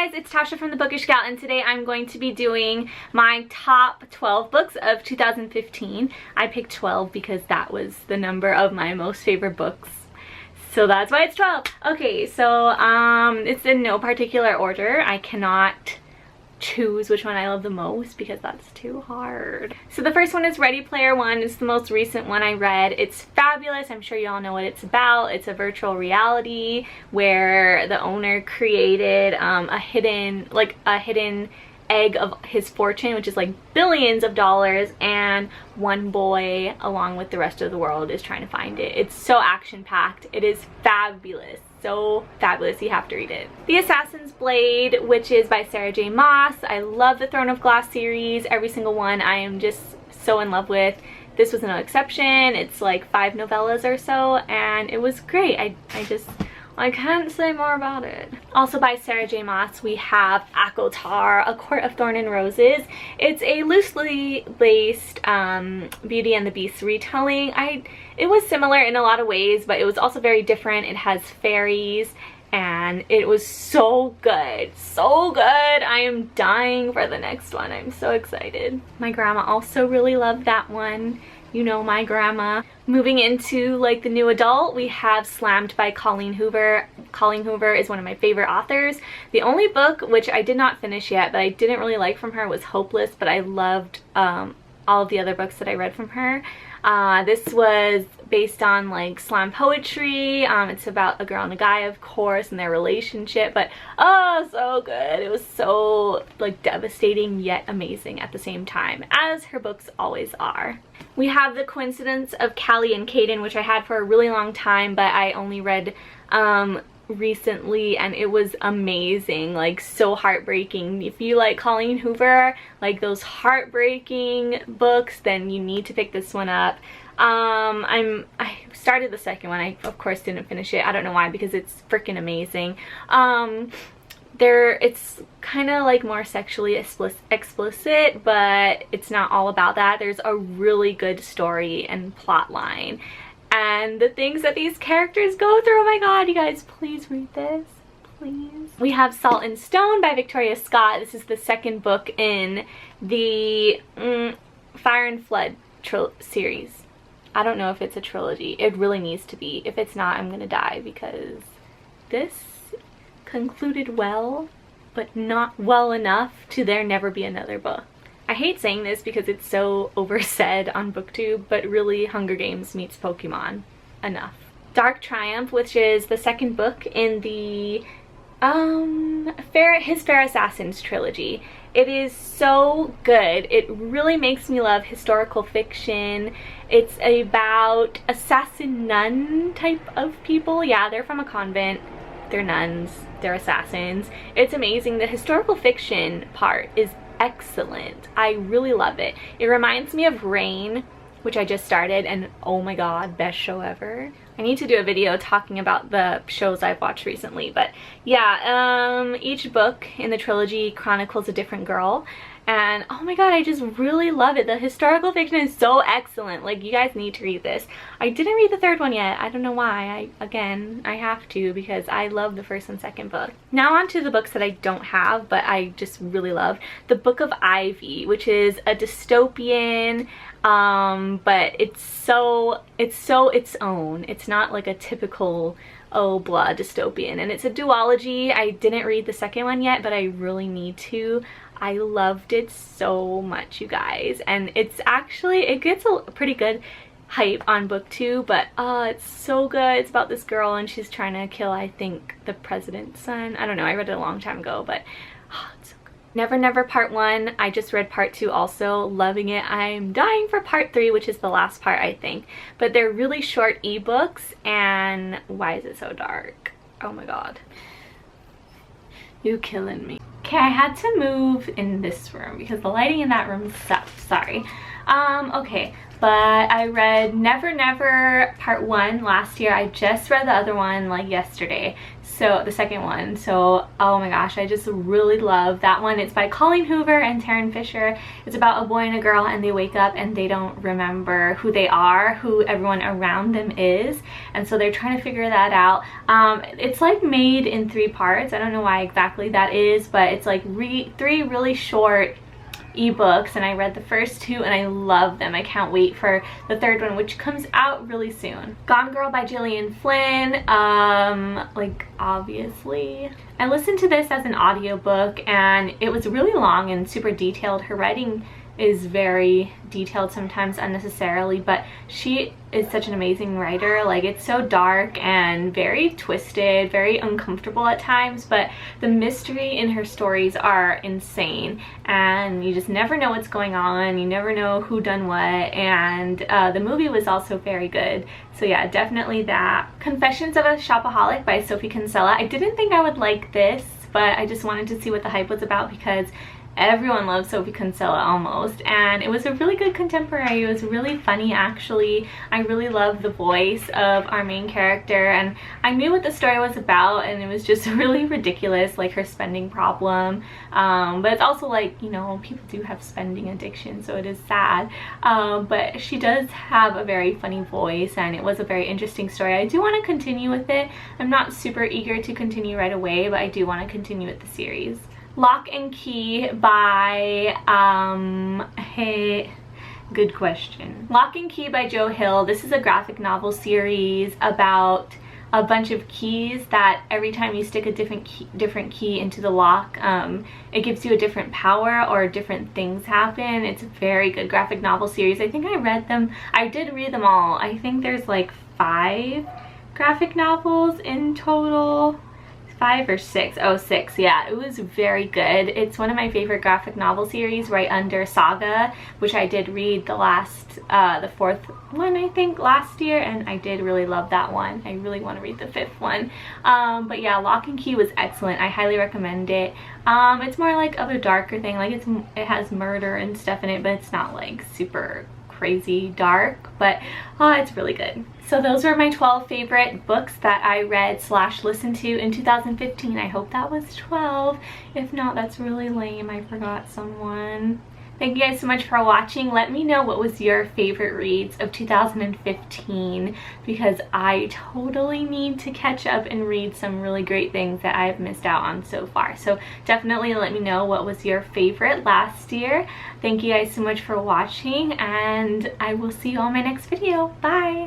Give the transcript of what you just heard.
guys, it's Tasha from the Bookish Gal, and today I'm going to be doing my top 12 books of 2015. I picked 12 because that was the number of my most favorite books, so that's why it's 12. Okay, so it's in no particular order. I cannot choose which one I love the most because that's too hard. So the first one is Ready Player One. It's the most recent one I read. It's fabulous. I'm sure you all know what it's about. It's a virtual reality where the owner created a hidden egg of his fortune, which is like billions of dollars, and one boy along with the rest of the world is trying to find it. It's so action-packed. It is fabulous. So fabulous, you have to read it. The Assassin's Blade, which is by Sarah J. Maas. I love the Throne of Glass series. Every single one I am just so in love with. This was no exception. It's like 5 novellas or so, and it was great. I can't say more about it. Also by Sarah J. Maas, we have Akotar, A Court of Thorn and Roses. It's a loosely based Beauty and the Beast retelling. It was similar in a lot of ways, but it was also very different. It has fairies, and it was so good. So good! I am dying for the next one. I'm so excited. My grandma also really loved that one. You know my grandma. Moving into like the new adult, we have Slammed by Colleen Hoover. Colleen Hoover is one of my favorite authors. The only book which I did not finish yet but I didn't really like from her was Hopeless, but I loved all of the other books that I read from her. This was based on like slam poetry. It's about a girl and a guy, of course, and their relationship, but oh, so good. It was so like devastating yet amazing at the same time, as her books always are. We have The Coincidence of Callie and Caden, which I had for a really long time, but I only read recently, and it was amazing. Like, so heartbreaking. If you like Colleen Hoover, like those heartbreaking books, then you need to pick this one up. I started the second one. I of course didn't finish it. I don't know why, because it's freaking amazing. It's kind of like more sexually explicit, but it's not all about that. There's a really good story and plot line, and the things that these characters go through, oh my god, you guys, please read this, please. We have Salt and Stone by Victoria Scott. This is the second book in the Fire and Flood series. I don't know if it's a trilogy. It really needs to be. If it's not, I'm gonna die, because this concluded well, but not well enough to there never be another book. I hate saying this because it's so oversaid on BookTube, but really Hunger Games meets Pokemon. Enough. Dark Triumph, which is the second book in the His Fair Assassins trilogy. It is so good. It really makes me love historical fiction. It's about assassin nun type of people. Yeah, they're from a convent. They're nuns. They're assassins. It's amazing. The historical fiction part is excellent. I really love it. It reminds me of Rain, which I just started, and oh my god, best show ever. I need to do a video talking about the shows I've watched recently, but yeah, each book in the trilogy chronicles a different girl, and oh my god, I just really love it. The historical fiction is so excellent. Like, you guys need to read this. I didn't read the third one yet. I don't know why. I have to, because I love the first and second book. Now on to the books that I don't have, but I just really love. The Book of Ivy, which is a dystopian, but it's its own. It's not like a typical oh blah dystopian, and it's a duology. I didn't read the second one yet, but I really need to. I loved it so much, you guys, and it's actually, it gets a pretty good hype on BookTube, but it's so good. It's about this girl, and she's trying to kill, I think, the president's son. I don't know, I read it a long time ago, but it's so good. Never Never Part 1, I just read Part 2 also, loving it. I'm dying for Part 3, which is the last part, I think, but they're really short ebooks, and why is it so dark? Oh my god. You killing me. Okay, I had to move in this room because the lighting in that room sucked. Sorry. Okay, but I read Never Never Part 1 last year. I just read the other one like yesterday, so the second one. So oh my gosh, I just really love that one. It's by Colleen Hoover and Taryn Fisher. It's about a boy and a girl, and they wake up and they don't remember who they are, who everyone around them is, and so they're trying to figure that out. It's like made in 3 parts. I don't know why exactly that is, but it's like 3 really short ebooks, and I read the first 2 and I love them. I can't wait for the 3rd one, which comes out really soon. Gone Girl by Gillian Flynn. Like obviously I listened to this as an audiobook, and it was really long and super detailed. Her writing is very detailed, sometimes unnecessarily, but she is such an amazing writer. Like, it's so dark and very twisted, very uncomfortable at times, but the mystery in her stories are insane, and you just never know what's going on. You never know who done what, and the movie was also very good. So yeah, definitely that. Confessions of a Shopaholic by Sophie Kinsella. I didn't think I would like this, but I just wanted to see what the hype was about because everyone loves Sophie Kinsella almost, and it was a really good contemporary. It was really funny, actually. I really loved the voice of our main character, and I knew what the story was about, and it was just really ridiculous, like her spending problem. But it's also like, you know, people do have spending addiction, so it is sad. But she does have a very funny voice, and it was a very interesting story. I do want to continue with it. I'm not super eager to continue right away, but I do want to continue with the series. Lock and Key by, good question. Lock and Key by Joe Hill. This is a graphic novel series about a bunch of keys that every time you stick a different key into the lock, it gives you a different power or different things happen. It's a very good graphic novel series. I think I read them. I did read them all. I think there's like 5 graphic novels in total. 5 or 6. Oh, 6. Yeah, it was very good. It's one of my favorite graphic novel series, right under Saga, which I did read the 4th one, I think, last year, and I did really love that one. I really want to read the 5th one. But yeah, Lock and Key was excellent. I highly recommend it. It's more like of a darker thing. Like, it has murder and stuff in it, but it's not like super crazy dark, but it's really good. So those were my 12 favorite books that I read / listened to in 2015. I hope that was 12. If not, that's really lame. I forgot someone. Thank you guys so much for watching. Let me know what was your favorite reads of 2015, because I totally need to catch up and read some really great things that I've missed out on so far. So definitely let me know what was your favorite last year. Thank you guys so much for watching, and I will see you on my next video. Bye!